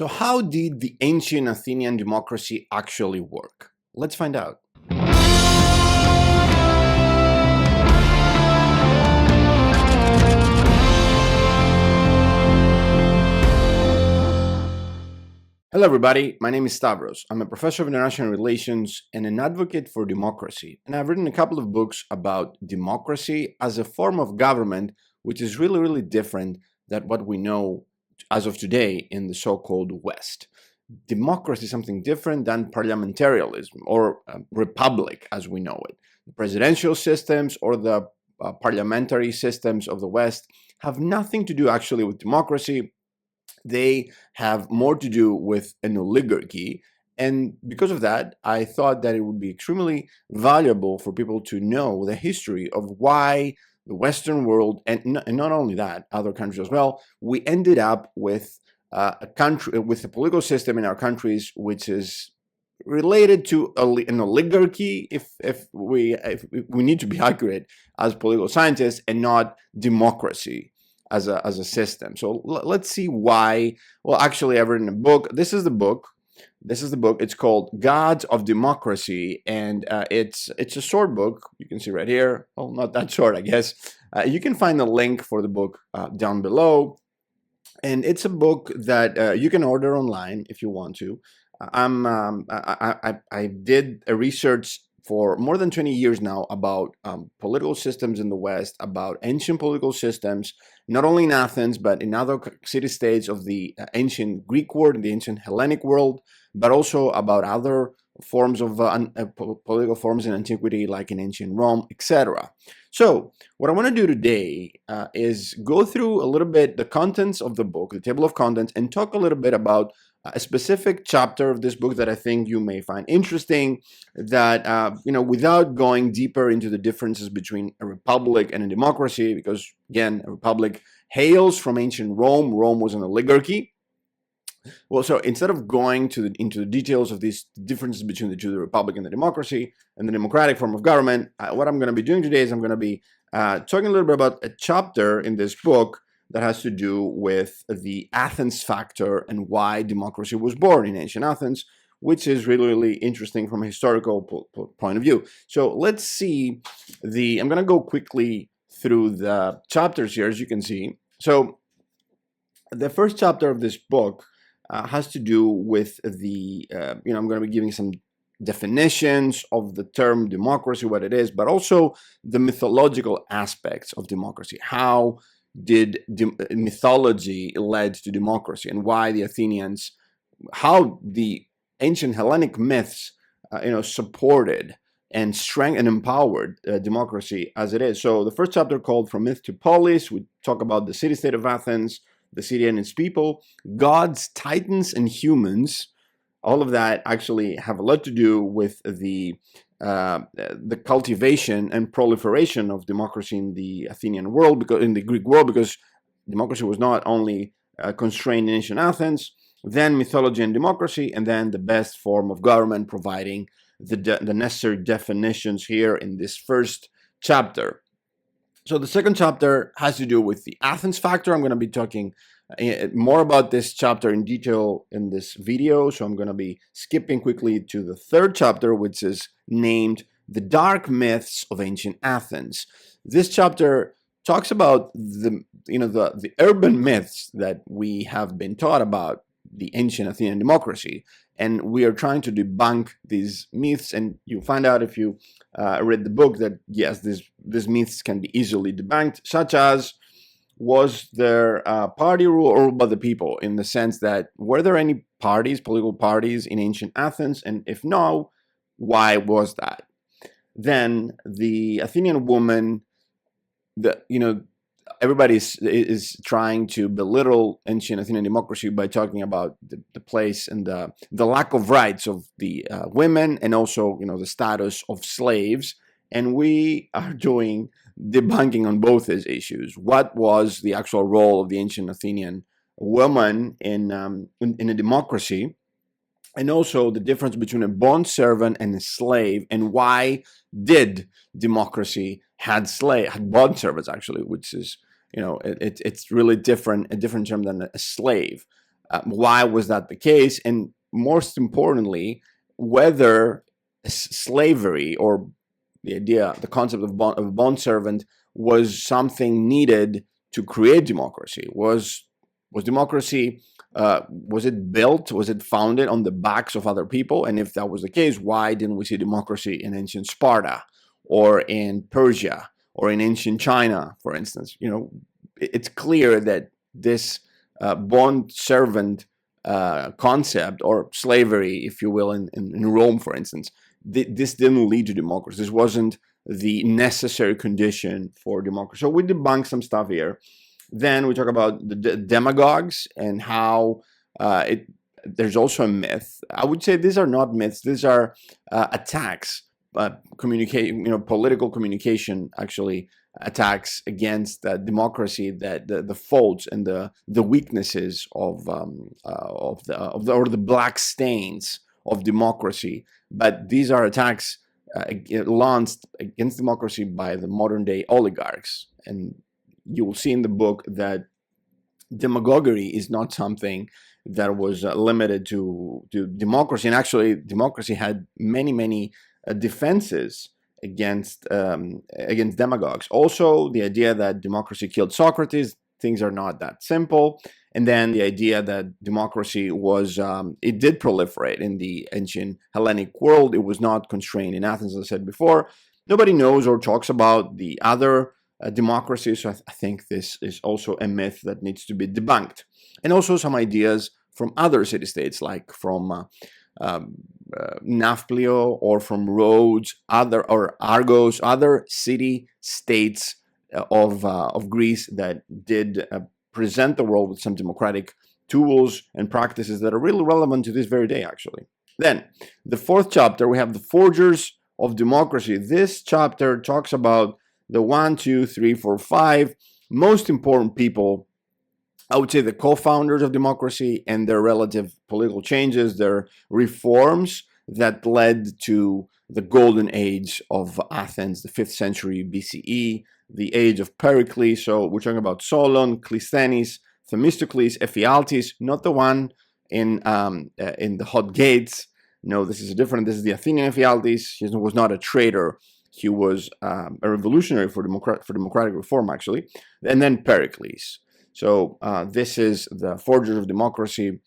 So how did the ancient Athenian democracy actually work? Let's find out. Hello everybody, my name is Stavros. I'm a professor of international relations and an advocate for democracy. And I've written a couple of books about democracy as a form of government, which is really different than what we know as of today in the so-called West. Democracy is something different than parliamentarianism or republic as we know it. The presidential systems or the parliamentary systems of the West have nothing to do actually with democracy. They have more to do with an oligarchy. And because of that, I thought that it would be extremely valuable for people to know the history of why the Western world, and not only that, other countries as well, we ended up with a country, with a political system in our countries which is related to an oligarchy, if we need to be accurate as political scientists, and not democracy as a system. So let's see why. Well, actually, I've written a book. This is the book. It's called Gods of Democracy, and it's a short book. You can see right here. Well, not that short, I guess. You can find the link for the book down below. And it's a book that you can order online if you want to. I did a research for more than 20 years now about political systems in the West, about ancient political systems, not only in Athens, but in other city-states of the ancient Greek world, the ancient Hellenic world, but also about other forms of political forms in antiquity, like in ancient Rome, etc. So what I want to do today is go through a little bit the contents of the book, the table of contents, and talk a little bit about a specific chapter of this book that I think you may find interesting, that, without going deeper into the differences between a republic and a democracy, because, again, a republic hails from ancient Rome. Rome was an oligarchy. Well, so instead of going into the details of these differences between the republic and the democracy and the democratic form of government, what I'm going to be doing today is I'm going to be talking a little bit about a chapter in this book that has to do with the Athens factor and why democracy was born in ancient Athens, which is really interesting from a historical point of view. So let's see I'm going to go quickly through the chapters here, as you can see. So the first chapter of this book has to do with I'm going to be giving some definitions of the term democracy, what it is, but also the mythological aspects of democracy. How did mythology led to democracy, and why the Athenians, how the ancient Hellenic myths, supported and strengthened and empowered democracy as it is. So the first chapter, called From Myth to Polis, we talk about the city-state of Athens, the city and its people, gods, titans, and humans. All of that actually have a lot to do with the cultivation and proliferation of democracy in the Athenian world, because in the Greek world, because democracy was not only constrained in ancient Athens, then mythology and democracy, and then the best form of government, providing the necessary definitions here in this first chapter. So the second chapter has to do with the Athens factor. I'm going to be talking more about this chapter in detail in this video, so I'm going to be skipping quickly to the third chapter, which is named The Dark Myths of Ancient Athens. This chapter talks about the urban myths that we have been taught about the ancient Athenian democracy, and we are trying to debunk these myths. And you'll find out if you read the book that yes, these myths can be easily debunked, such as, was there party rule or rule by the people, in the sense that were there any political parties in ancient Athens, and if no, why was that? Then the Athenian woman, everybody is trying to belittle ancient Athenian democracy by talking about the place and the lack of rights of the women, and also the status of slaves. And we are doing debunking on both these issues. What was the actual role of the ancient Athenian woman in a democracy, and also the difference between a bond servant and a slave, and why did democracy had bond servants, actually, which is it's really a different term than a slave. Why was that the case? And most importantly, whether slavery, or the concept of a bond servant, was something needed to create democracy. Was democracy, was it built, was it founded on the backs of other people? And if that was the case, why didn't we see democracy in ancient Sparta, or in Persia, or in ancient China, for instance? It's clear that this bond servant concept, or slavery, if you will, in Rome, for instance, this didn't lead to democracy. This wasn't the necessary condition for democracy. So we debunk some stuff here. Then we talk about the demagogues, and how there's also a myth. I would say these are not myths. These are attacks, political communication, actually, attacks against democracy, that the faults and the weaknesses of the black stains of democracy. But these are attacks launched against democracy by the modern day oligarchs. And you will see in the book that demagoguery is not something that was limited to democracy. And actually, democracy had many defenses against demagogues. Also, the idea that democracy killed Socrates. Things are not that simple. And then the idea that democracy was, it did proliferate in the ancient Hellenic world. It was not constrained in Athens, as I said before. Nobody knows or talks about the other democracies. So I think this is also a myth that needs to be debunked. And also some ideas from other city-states, like from Nafplio, or from Rhodes, or Argos, other city-states of Greece that did present the world with some democratic tools and practices that are really relevant to this very day, actually. Then, the fourth chapter, we have the forgers of democracy. This chapter talks about the 1, 2, 3, 4, 5 most important people, I would say the co-founders of democracy, and their relative political changes, their reforms that led to the golden age of Athens, the 5th century BCE, the age of Pericles. So we're talking about Solon, Clisthenes, Themistocles, Ephialtes, not the one in the hot gates. No, this is different. This is the Athenian Ephialtes. He was not a traitor. He was a revolutionary for democratic reform, actually. And then Pericles. So this is the forgers of democracy.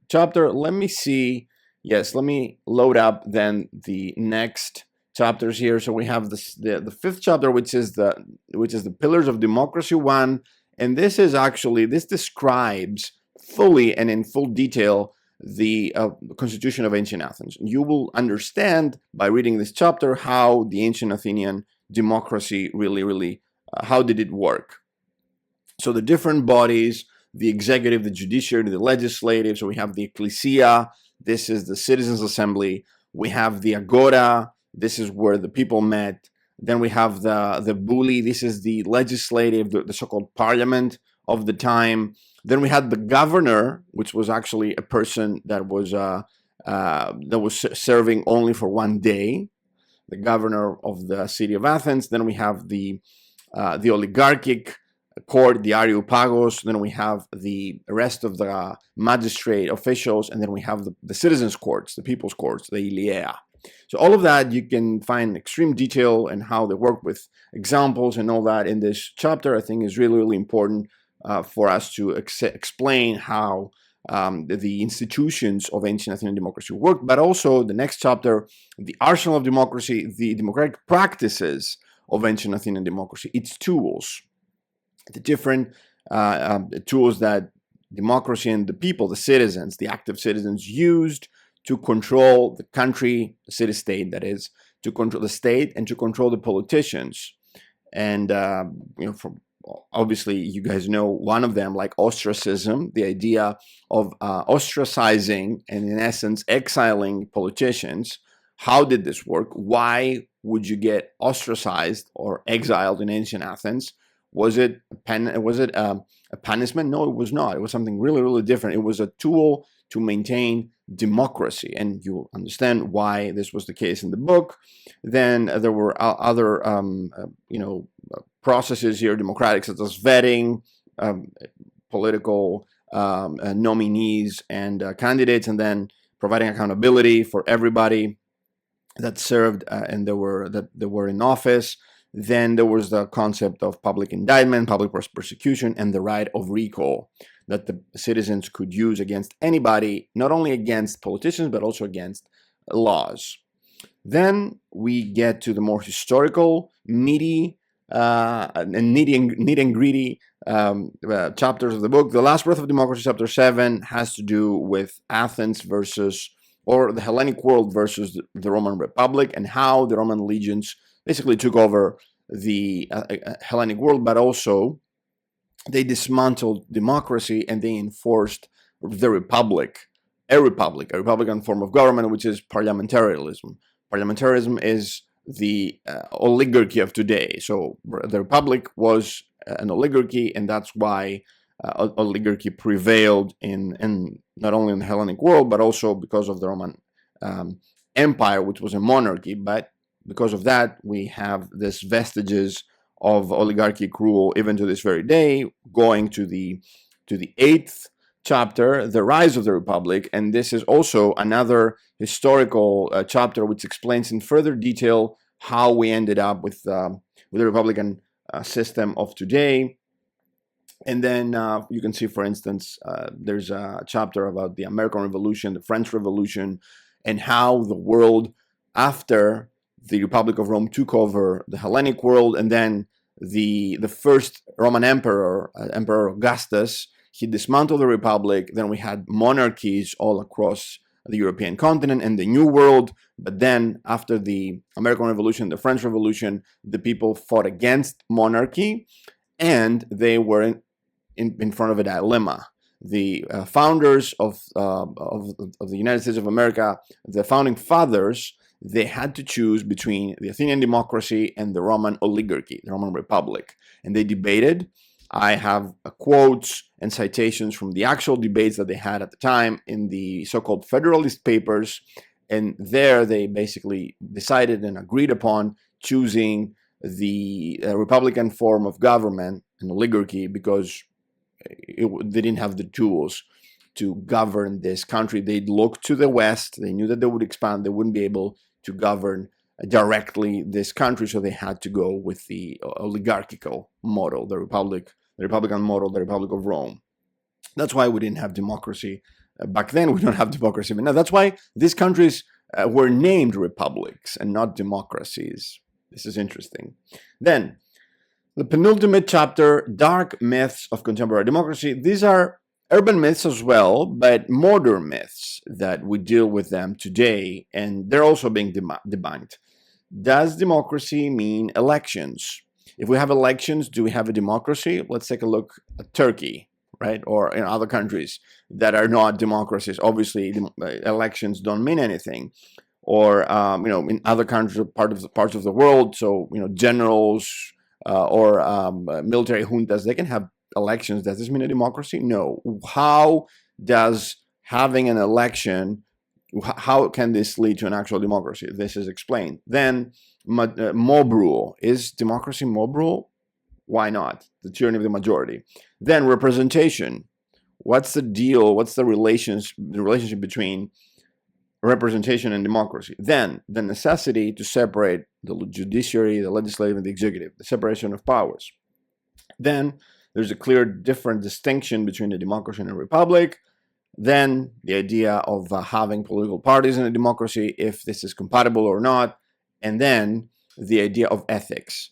Chapter, let me see. Yes, let me load up then the next chapters here. So we have this, the fifth chapter, which is the Pillars of Democracy 1. And this describes fully and in full detail the constitution of ancient Athens. You will understand by reading this chapter how the ancient Athenian democracy really how did it work. So the different bodies, the executive, the judiciary, the legislative. So we have the ecclesia. This is the citizens' assembly. We have the agora. This is where the people met. Then we have the bully. This is the legislative, the so-called parliament of the time. Then we had the governor, which was actually a person that was serving only for one day, the governor of the city of Athens. Then we have the oligarchic court, the Areopagos. Then we have the rest of the magistrate officials, and then we have the citizens' courts, the people's courts, the Ileia. So all of that you can find extreme detail and how they work with examples and all that in this chapter. I think is really important for us to explain how the institutions of ancient Athenian democracy work, but also the next chapter, the arsenal of democracy, the democratic practices of ancient Athenian democracy, its tools, the different tools that democracy and the people, the citizens, the active citizens used to control the country, the city-state, that is, to control the state and to control the politicians. And, obviously, you guys know one of them, like ostracism, the idea of ostracizing and, in essence, exiling politicians. How did this work? Why would you get ostracized or exiled in ancient Athens? Was it a punishment? No, it was not. It was something really different. It was a tool to maintain democracy, and you'll understand why this was the case in the book. Then there were other, processes here, democratic, such as vetting, political nominees and candidates, and then providing accountability for everybody that served and they were in office. Then there was the concept of public indictment, public persecution, and the right of recall that the citizens could use against anybody, not only against politicians, but also against laws. Then we get to the more historical, meaty, and neat and gritty chapters of the book. The Last Breath of Democracy, chapter 7, has to do with Athens or the Hellenic world versus the Roman Republic, and how the Roman legions basically took over the Hellenic world, but also they dismantled democracy and they enforced the republic, a republican form of government, which is parliamentarianism. Parliamentarianism is the oligarchy of today. So the republic was an oligarchy, and that's why oligarchy prevailed in not only in the Hellenic world, but also because of the Roman Empire, which was a monarchy. But because of that, we have this vestiges of oligarchic rule even to this very day, going to the 8th chapter, the rise of the republic. And this is also another historical chapter which explains in further detail how we ended up with the republican system of today. And then you can see, for instance, there's a chapter about the American Revolution, the French Revolution, and how the world after the Republic of Rome took over the Hellenic world. And then the first Roman emperor, Emperor Augustus, he dismantled the republic. Then we had monarchies all across the European continent and the New World. But then after the American Revolution, the French Revolution, the people fought against monarchy, and they were in front of a dilemma. The founders of the United States of America, the founding fathers, they had to choose between the Athenian democracy and the Roman oligarchy, the Roman Republic. And they debated. I have quotes and citations from the actual debates that they had at the time in the so-called Federalist Papers. And there they basically decided and agreed upon choosing the Republican form of government, an oligarchy, because they didn't have the tools to govern this country. They'd look to the West. They knew that they would expand. They wouldn't be able to govern directly this country, so they had to go with the oligarchical model, the Republican model, the Republic of Rome. That's why we didn't have democracy back then. We don't have democracy, but now that's why these countries were named republics and not democracies. This is interesting. Then, the penultimate chapter, Dark Myths of Contemporary Democracy. These are urban myths as well, but modern myths that we deal with them today, and they're also being debunked. Does democracy mean elections? If we have elections, do we have a democracy? Let's take a look at Turkey, right? Or in other countries that are not democracies. Obviously, elections don't mean anything. Or, in other countries, parts of the world, so, generals or military juntas, they can have elections. Does this mean a democracy? No. How does having an election, how can this lead to an actual democracy? This is explained. Then mob rule. Is democracy mob rule? Why not? The tyranny of the majority. Then representation. What's the deal? What's the relationship between representation and democracy? Then the necessity to separate the judiciary, the legislative, and the executive, the separation of powers. Then there's a clear different distinction between a democracy and a republic. Then the idea of having political parties in a democracy, if this is compatible or not. And then the idea of ethics.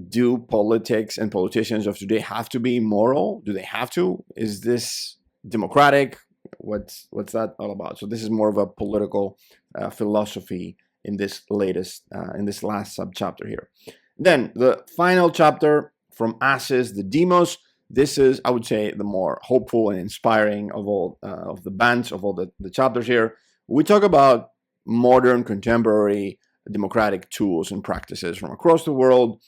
Do politics and politicians of today have to be moral? Do they have to? Is this democratic? What's that all about? So this is more of a political philosophy in this last subchapter here. Then the final chapter, From Asses, the Demos. This is, I would say, the more hopeful and inspiring of all of the bunch of all the chapters here. We talk about modern, contemporary democratic tools and practices from across the world.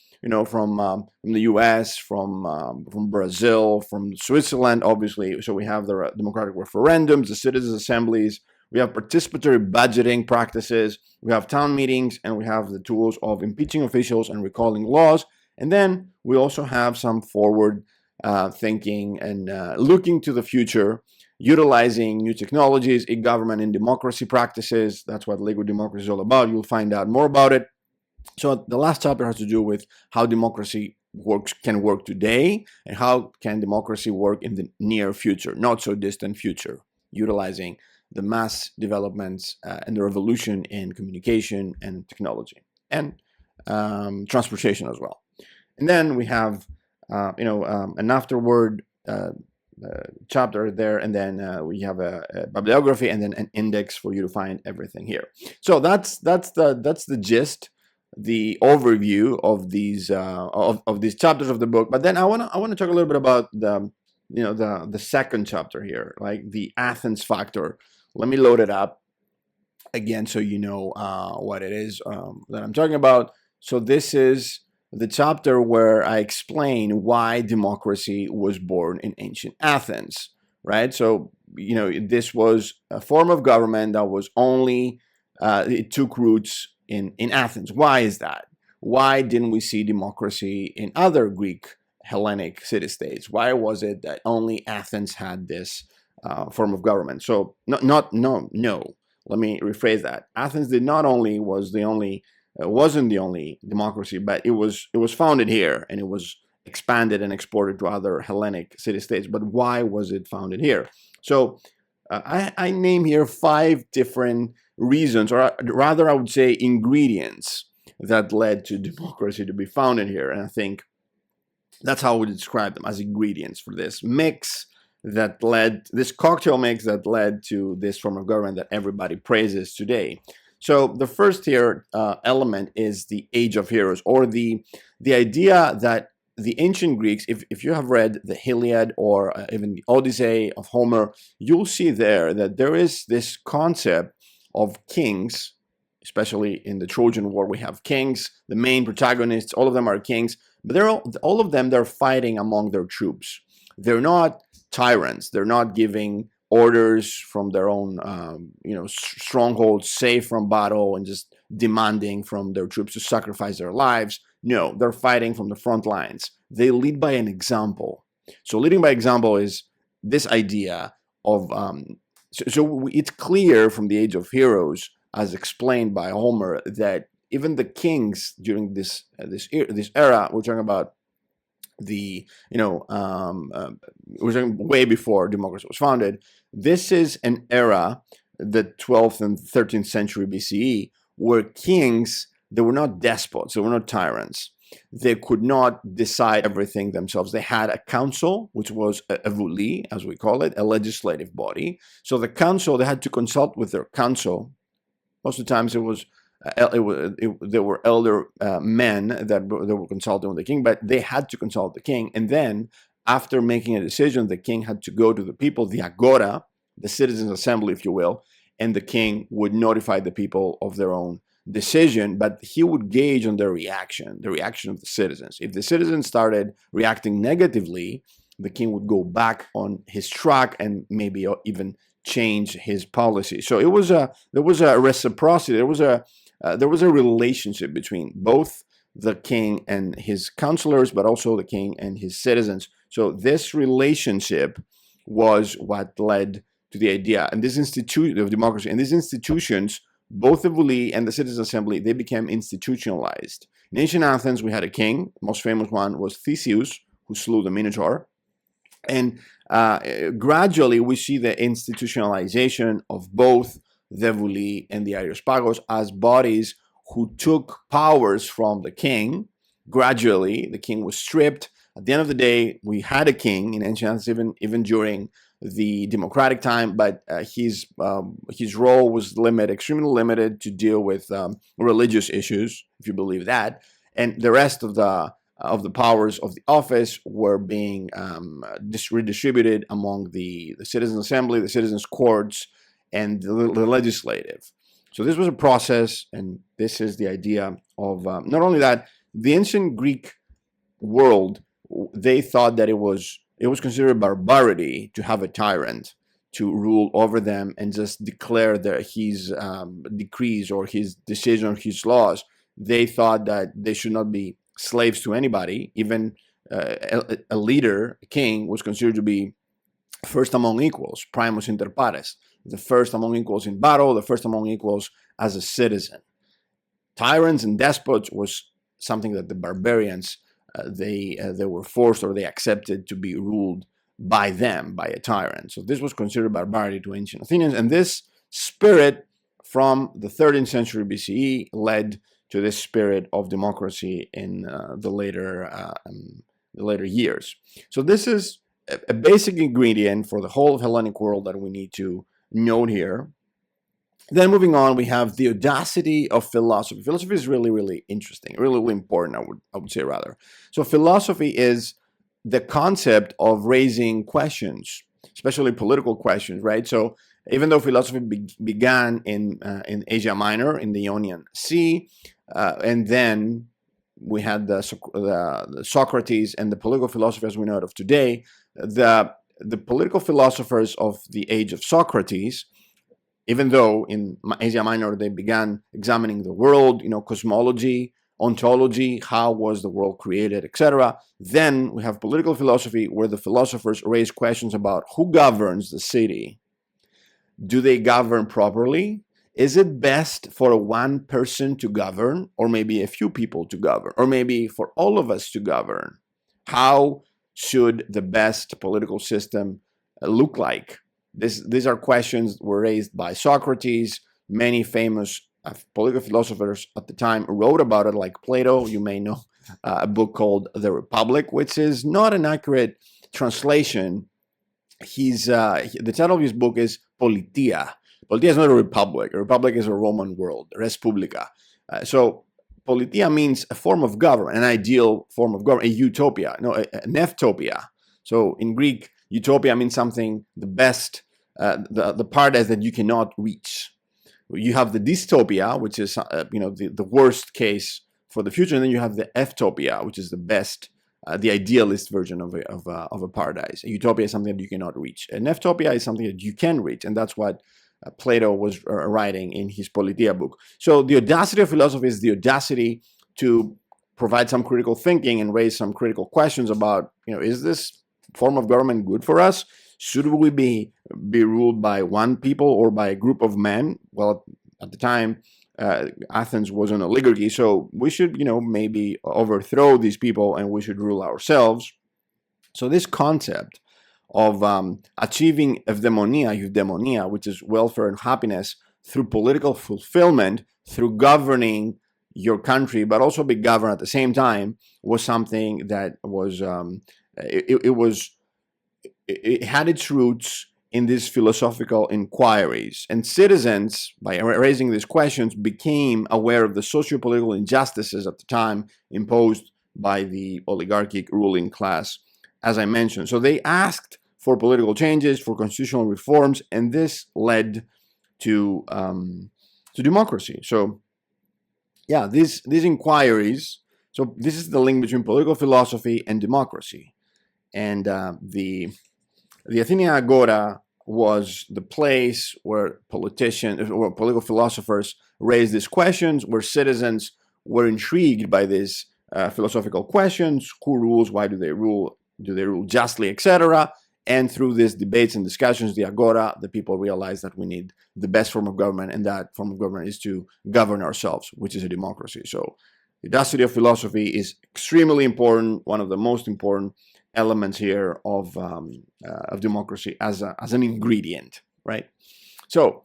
From the U.S., from Brazil, from Switzerland, obviously. So we have the democratic referendums, the citizens' assemblies. We have participatory budgeting practices. We have town meetings, and we have the tools of impeaching officials and recalling laws. And then we also have some forward thinking and looking to the future, utilizing new technologies, e-government and democracy practices. That's what liquid democracy is all about. You'll find out more about it. So the last chapter has to do with how democracy can work today, and how can democracy work in the near future, not so distant future, utilizing the mass developments and the revolution in communication and technology and transportation as well. And then we have an afterward chapter there, and then we have a bibliography and then an index for you to find everything here. So that's the gist, the overview of these chapters of the book. But then I want to talk a little bit about the second chapter here, like the Athens factor. Let me load it up again so you know what it is that I'm talking about. So this is the chapter where I explain why democracy was born in ancient Athens, right? So, this was a form of government that was only, it took roots in Athens. Why is that? Why didn't we see democracy in other Greek Hellenic city-states? Why was it that only Athens had this form of government? So, no. Let me rephrase that. Athens wasn't the only democracy, but it was founded here, and it was expanded and exported to other Hellenic city-states. But why was it founded here? So I name here 5 different reasons, or rather I would say ingredients, that led to democracy to be founded here. And I think that's how I would describe them, as ingredients for this mix this cocktail mix that led to this form of government that everybody praises today. So the first here element is the Age of Heroes, or the idea that the ancient Greeks, if you have read the Iliad or even the Odyssey of Homer, you'll see there that there is this concept of kings, especially in the Trojan War. We have kings, the main protagonists, all of them are kings, but all of them, they're fighting among their troops. They're not tyrants. They're not giving orders from their own, strongholds, safe from battle, and just demanding from their troops to sacrifice their lives. No, they're fighting from the front lines. They lead by an example. So leading by example is this idea of, so it's clear from the Age of Heroes, as explained by Homer, that even the kings during this era, we're talking about we're talking way before democracy was founded. This is an era, the 12th and 13th century BCE, where kings, they were not despots, they were not tyrants. They could not decide everything themselves. They had a council, which was a vuli, as we call it, a legislative body. So the council, they had to consult with their council. Most of the times there were elder men that were consulting with the king, but they had to consult the king. And then after making a decision, the king had to go to the people, the agora, the citizens' assembly, if you will, and the king would notify the people of their own decision, but he would gauge on the reaction of the citizens. If the citizens started reacting negatively, the king would go back on his track and maybe even change his policy. So there was a reciprocity. There was a relationship between both the king and his counselors, but also the king and his citizens. So this relationship was what led to the idea and this institution of democracy. And these institutions, both the Vuli and the Citizens' Assembly, they became institutionalized. In ancient Athens, we had a king. The most famous one was Theseus, who slew the Minotaur. And gradually, we see the institutionalization of both the Vuli and the Areospagos as bodies who took powers from the king. Gradually, the king was stripped. At the end of the day, we had a king in ancient Athens, even during the democratic time, but his role was extremely limited to deal with religious issues, if you believe that, and the rest of the powers of the office were being redistributed among the Citizens' Assembly, the Citizens' Courts, and the legislative. So this was a process, and this is the idea of not only that, the ancient Greek world, they thought that it was considered barbarity to have a tyrant to rule over them and just declare his decrees or his decision or his laws. They thought that they should not be slaves to anybody, even a leader, a king, was considered to be first among equals, primus inter pares, the first among equals in battle, the first among equals as a citizen. Tyrants and despots was something that the barbarians they were forced or they accepted to be ruled by them, by a tyrant. So this was considered barbarity to ancient Athenians, and this spirit from the 13th century BCE led to this spirit of democracy in the later years. So this is a basic ingredient for the whole of Hellenic world that we need to note here. Then moving on, we have the audacity of philosophy. Philosophy is really, really interesting, really, really important, I would say rather. So philosophy is the concept of raising questions, especially political questions, right? So even though philosophy began in Asia Minor, in the Ionian Sea, and then we had the Socrates and the political philosophy as we know it of today, the political philosophers of the age of Socrates, even though in Asia Minor they began examining the world, cosmology, ontology, how was the world created, etc. Then we have political philosophy where the philosophers raise questions about who governs the city. Do they govern properly? Is it best for one person to govern, or maybe a few people to govern, or maybe for all of us to govern? How should the best political system look like? These are questions were raised by Socrates. Many famous political philosophers at the time wrote about it, like Plato. You may know a book called The Republic, which is not an accurate translation. The title of his book is Politia. Politia is not a republic. A republic is a Roman world, res publica. So Politia means a form of government, an ideal form of government, a utopia, an eftopia. So in Greek, utopia means something, the best, the paradise that you cannot reach. You have the dystopia, which is the worst case for the future, and then you have the eftopia, which is the best, the idealist version of a paradise. A utopia is something that you cannot reach. An eftopia is something that you can reach, and that's what Plato was writing in his Politia book. So the audacity of philosophy is the audacity to provide some critical thinking and raise some critical questions about, is this form of government good for us? Should we be ruled by one people or by a group of men? Well, at the time, Athens was an oligarchy, so we should, maybe overthrow these people and we should rule ourselves. So this concept of achieving eudaimonia, which is welfare and happiness through political fulfillment, through governing your country, but also be governed at the same time, was something that was it had its roots in these philosophical inquiries. And citizens, by raising these questions, became aware of the socio-political injustices at the time imposed by the oligarchic ruling class, as I mentioned. So they asked for political changes, for constitutional reforms, and this led to democracy. So, yeah, these inquiries. So this is the link between political philosophy and democracy, and the Athenian Agora was the place where politicians or political philosophers raised these questions, where citizens were intrigued by these philosophical questions: who rules, why do they rule justly, etc. And through these debates and discussions, the Agora, the people realized that we need the best form of government, and that form of government is to govern ourselves, which is a democracy. So the audacity of philosophy is extremely important, one of the most important elements here of democracy as an ingredient, right? So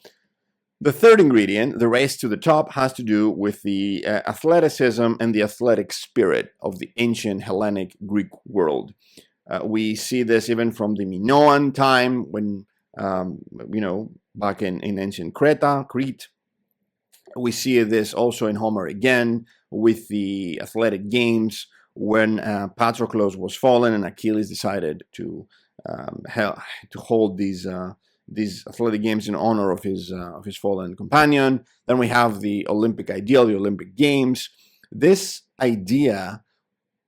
the third ingredient, the race to the top, has to do with the athleticism and the athletic spirit of the ancient Hellenic Greek world. We see this even from the Minoan time, when back in ancient Crete. We see this also in Homer again with the athletic games, when Patroclus was fallen and Achilles decided to hold these athletic games in honor of his fallen companion. Then we have the Olympic ideal, the Olympic Games. This idea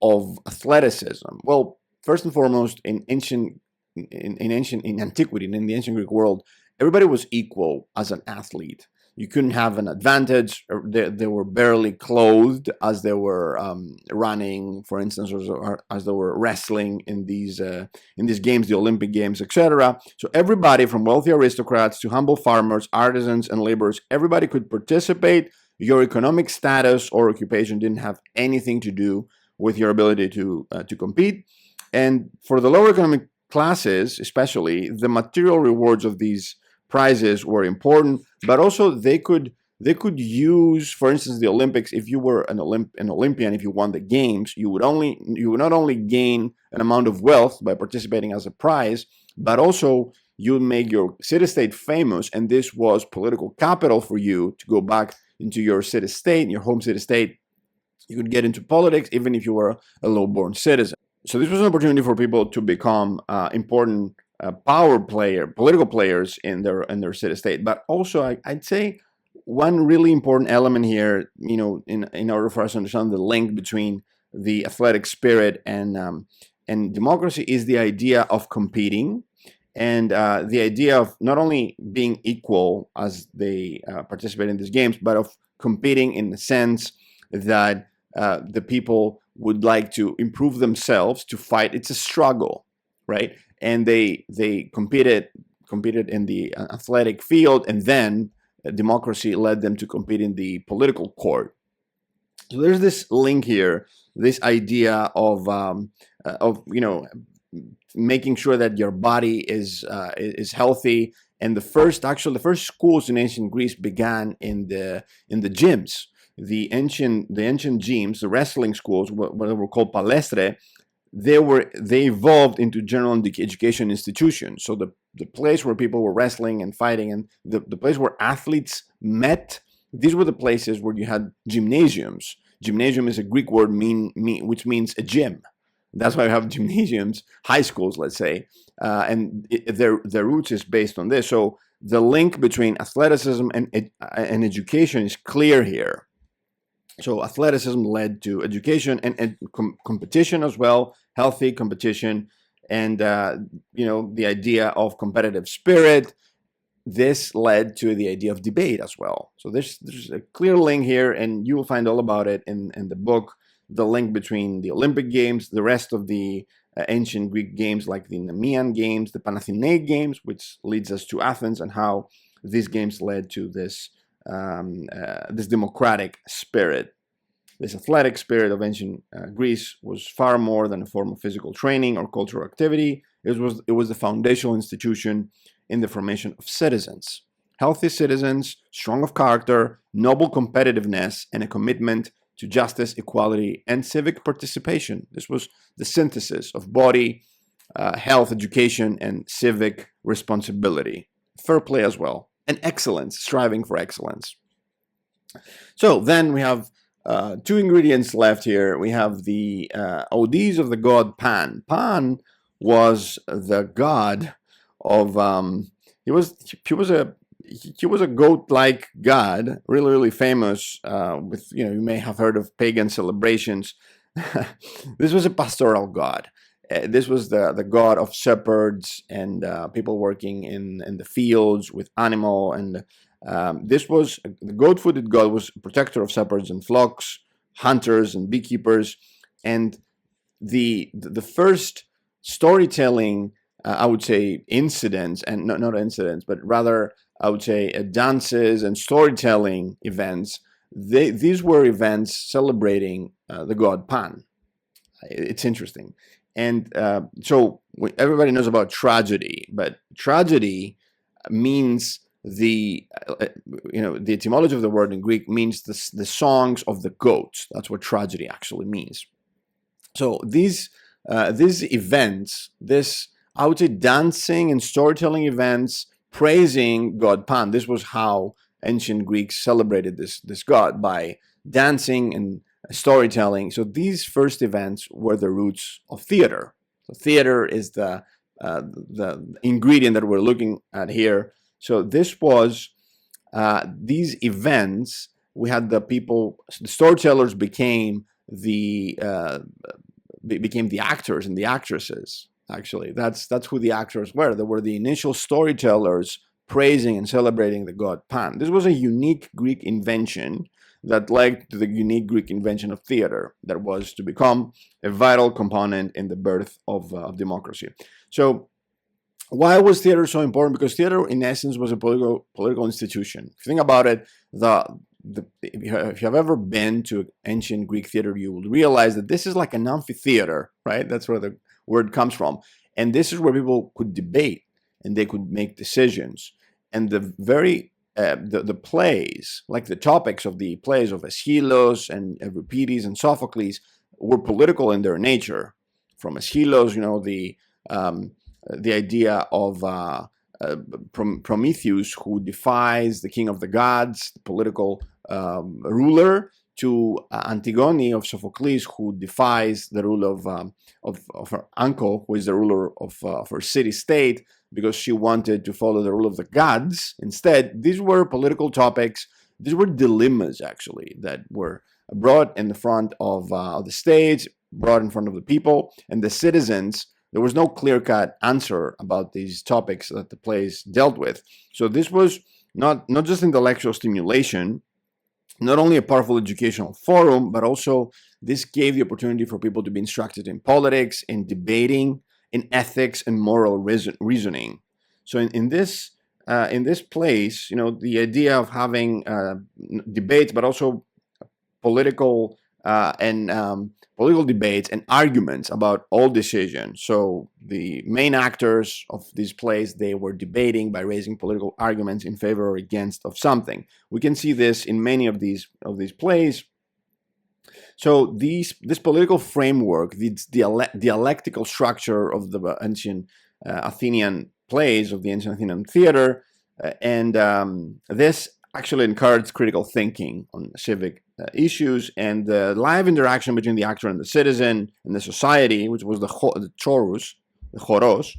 of athleticism, well, first and foremost, in antiquity, in the ancient Greek world, everybody was equal as an athlete. you couldn't have an advantage. They were barely clothed as they were running, for instance, or as they were wrestling in these games, the Olympic Games, etc. So everybody, from wealthy aristocrats to humble farmers, artisans, and laborers, everybody could participate. Your economic status or occupation didn't have anything to do with your ability to compete. And for the lower economic classes, especially, the material rewards of these prizes were important, but also they could use, for instance, the Olympics. If you were an Olympian, if you won the games, you would not only gain an amount of wealth by participating as a prize, but also you would make your city-state famous, and this was political capital for you to go back into your city-state, your home city-state. You could get into politics even if you were a low-born citizen. So this was an opportunity for people to become important political players in their city-state. But also, I'd say one really important element here, in order for us to understand the link between the athletic spirit and democracy, is the idea of competing, and the idea of not only being equal as they participate in these games, but of competing in the sense that the people would like to improve themselves, to fight. It's a struggle, right? And they competed in the athletic field, and then democracy led them to compete in the political court. So there's this link here, this idea of making sure that your body is healthy. And the first schools in ancient Greece began in the gyms. The ancient gyms, the wrestling schools, what were called palestre, they evolved into general education institutions. So the place where people were wrestling and fighting, and the place where athletes met, these were the places where you had gymnasiums. Gymnasium is a Greek word which means a gym. That's why we have gymnasiums, high schools, let's say, and their roots is based on this. So the link between athleticism and education is clear here. So athleticism led to education and competition as well, healthy competition, and the idea of competitive spirit. This led to the idea of debate as well. So there's a clear link here, and you will find all about it in the book. The link between the Olympic Games, the rest of the ancient Greek games like the Nemean Games, the Panathenaic Games, which leads us to Athens, and how these games led to this democratic spirit. This athletic spirit of ancient Greece was far more than a form of physical training or cultural activity. It was the foundational institution in the formation of citizens. Healthy citizens, strong of character, noble competitiveness, and a commitment to justice, equality, and civic participation. This was the synthesis of body, health, education, and civic responsibility. Fair play as well. And excellence, striving for excellence. So then we have two ingredients left here. We have the Odes of the god Pan. Pan was the god of he was a goat-like god, really famous. With you may have heard of pagan celebrations. This was a pastoral god. This was the god of shepherds and people working in the fields with animal. And this was the goat-footed god, was a protector of shepherds and flocks, hunters and beekeepers. And the first storytelling, I would say, incidents, and not incidents, but rather I would say dances and storytelling events. These were events celebrating the god Pan. It's interesting. And so everybody knows about tragedy, but tragedy means the etymology of the word in Greek means the songs of the goats. That's what tragedy actually means. So these events, I would say dancing and storytelling events praising god Pan. This was how ancient Greeks celebrated this god, by dancing and storytelling. So these first events were the roots of theater. So theater is the ingredient that we're looking at here. So this was these events. We had the storytellers became the actors and the actresses. Actually, that's who the actors were. They were the initial storytellers praising and celebrating the god Pan. This was a unique Greek invention that led to the unique Greek invention of theater that was to become a vital component in the birth of democracy. So why was theater so important? Because theater, in essence, was a political institution. If you think about it, if you have ever been to ancient Greek theater, you will realize that this is like an amphitheater, right? That's where the word comes from. And this is where people could debate and they could make decisions. And the plays, like the topics of the plays of Aeschylus and Euripides and Sophocles, were political in their nature. From Aeschylus, the idea of Prometheus, who defies the king of the gods, the political ruler, to Antigone of Sophocles, who defies the rule of her uncle, who is the ruler of her city-state, because she wanted to follow the rule of the gods instead. These were political topics. These were dilemmas, actually, that were brought in the front of the stage, brought in front of the people and the citizens. There was no clear-cut answer about these topics that the plays dealt with. So this was not just intellectual stimulation, not only a powerful educational forum, but also this gave the opportunity for people to be instructed in politics, in debating, in ethics, and moral reasoning. So in this place, the idea of having debates, but also political political debates and arguments about all decisions. So the main actors of these plays, they were debating by raising political arguments in favor or against of something. We can see this in many of these plays. So this political framework, this dialectical structure of the ancient Athenian plays, of the ancient Athenian theater, and this actually encouraged critical thinking on civic issues, and the live interaction between the actor and the citizen and the society, which was the choros.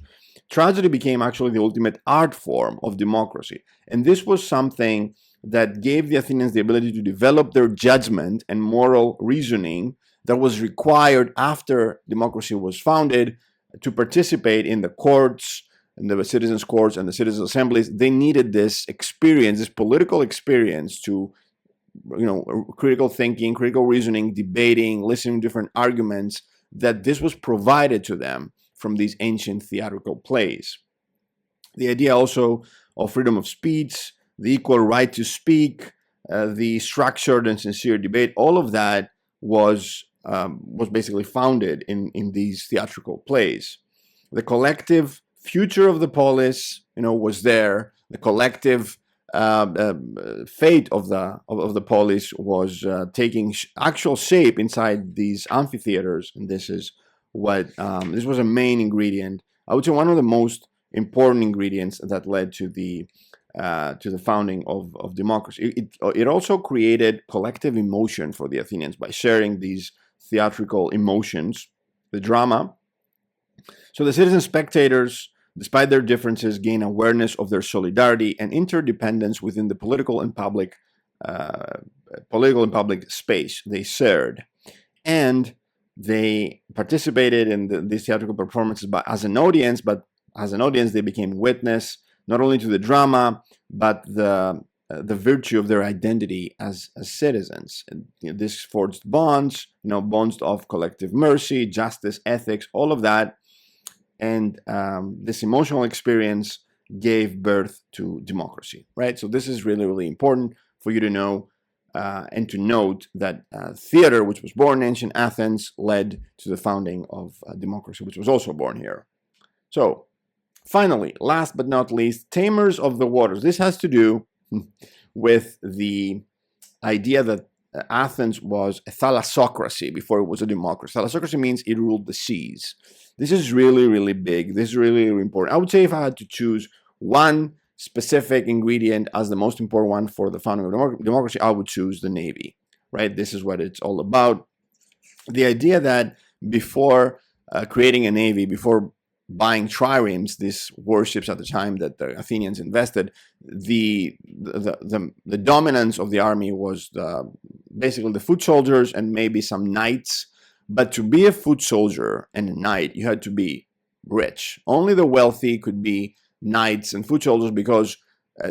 Tragedy became actually the ultimate art form of democracy. And this was something that gave the Athenians the ability to develop their judgment and moral reasoning that was required after democracy was founded to participate in the courts, in the citizens' courts and the citizens' assemblies. They needed this experience, this political experience, to critical thinking, critical reasoning, debating, listening to different arguments, that this was provided to them from these ancient theatrical plays. The idea also of freedom of speech, the equal right to speak, the structured and sincere debate, all of that was basically founded in these theatrical plays. The collective future of the polis, was there. The collective fate of the polis was taking actual shape inside these amphitheaters, and this is what this was a main ingredient. I would say one of the most important ingredients that led to the founding of democracy. It also created collective emotion for the Athenians by sharing these theatrical emotions, the drama. So the citizen spectators, despite their differences, gain awareness of their solidarity and interdependence within the political and public space they shared, and they participated in these theatrical performances as an audience. But as an audience, they became witness not only to the drama, but the virtue of their identity as citizens. And, this forged bonds, bonds of collective mercy, justice, ethics, all of that. And this emotional experience gave birth to democracy, right? So this is really, really important for you to know and to note that theater, which was born in ancient Athens, led to the founding of democracy, which was also born here. So finally, last but not least, tamers of the waters. This has to do with the idea that Athens was a thalassocracy before it was a democracy. Thalassocracy means it ruled the seas. This is really, really big. This is really, really important. I would say if I had to choose one specific ingredient as the most important one for the founding of democracy, I would choose the navy, right? This is what it's all about. The idea that before creating a navy, before buying triremes, these warships at the time that the Athenians invested, the dominance of the army was basically the foot soldiers and maybe some knights. But to be a foot soldier and a knight, you had to be rich. Only the wealthy could be knights and foot soldiers, because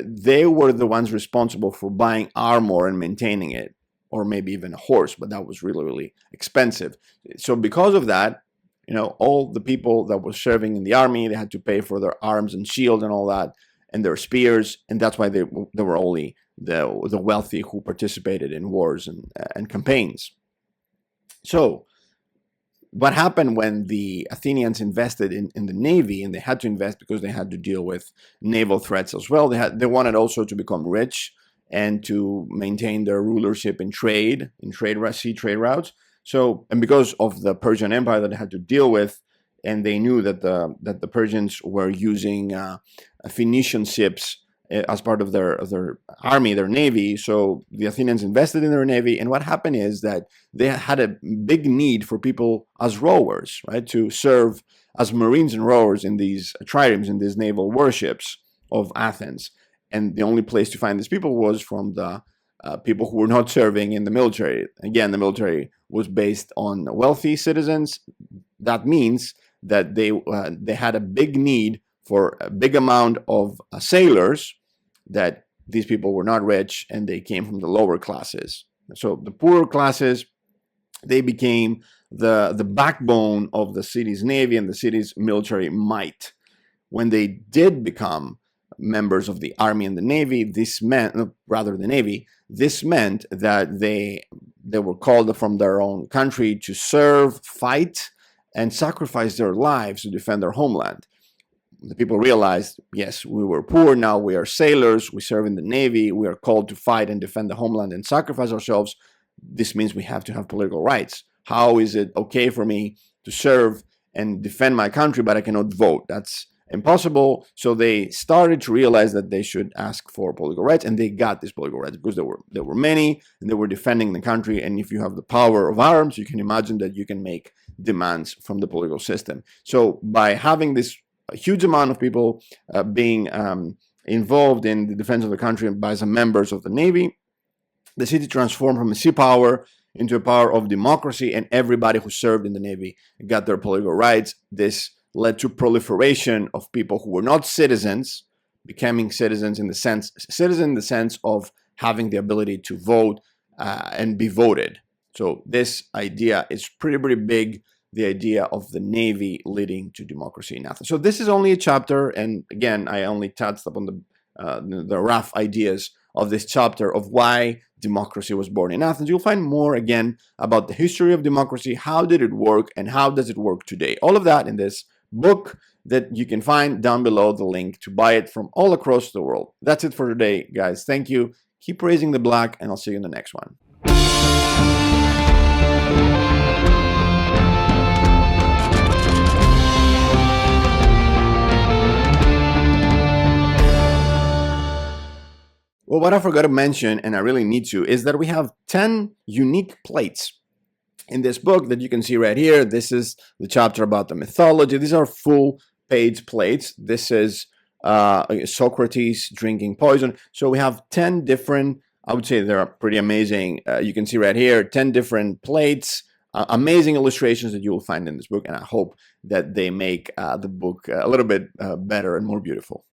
they were the ones responsible for buying armor and maintaining it, or maybe even a horse, but that was really, really expensive. So because of that, all the people that were serving in the army, they had to pay for their arms and shield and all that, and their spears, and that's why they were only the wealthy who participated in wars and campaigns. So what happened when the Athenians invested in the navy, and they had to invest because they had to deal with naval threats as well. They wanted also to become rich and to maintain their rulership in sea trade routes. So, and because of the Persian Empire that they had to deal with, and they knew that the Persians were using Phoenician ships as part of their army, their navy. So the Athenians invested in their navy, and what happened is that they had a big need for people as rowers, right, to serve as marines and rowers in these triremes, in these naval warships of Athens. And the only place to find these people was from the people who were not serving in the military. Again, the military was based on wealthy citizens. That means that they had a big need for a big amount of sailors, that these people were not rich and they came from the lower classes. So the poorer classes, they became the backbone of the city's navy and the city's military might. When they did become members of the army and the navy, this meant that they were called from their own country to serve, fight, and sacrifice their lives to defend their homeland. The people realized, yes, we were poor, now we are sailors, we serve in the navy, we are called to fight and defend the homeland and sacrifice ourselves. This means we have to have political rights. How is it okay for me to serve and defend my country, but I cannot vote? That's impossible. So they started to realize that they should ask for political rights, and they got these political rights because there were many, and they were defending the country. And if you have the power of arms, you can imagine that you can make demands from the political system. So by having this huge amount of people being involved in the defense of the country by some members of the navy, the city transformed from a sea power into a power of democracy, and everybody who served in the navy got their political rights. This led to proliferation of people who were not citizens becoming citizens in the sense of having the ability to vote and be voted. So this idea is pretty big, the idea of the navy leading to democracy in Athens. So this is only a chapter, and again, I only touched upon the rough ideas of this chapter of why democracy was born in Athens. You'll find more, again, about the history of democracy, how did it work, and how does it work today. All of that in this book that you can find down below the link to buy it from all across the world. That's it for today, guys. Thank you. Keep raising the black, and I'll see you in the next one. Well, what I forgot to mention, and I really need to, is that we have 10 unique plates in this book that you can see right here. This is the chapter about the mythology. These are full-page plates. This is Socrates drinking poison. So we have 10 different, I would say they're pretty amazing. You can see right here, 10 different plates, amazing illustrations that you will find in this book, and I hope that they make the book a little bit better and more beautiful.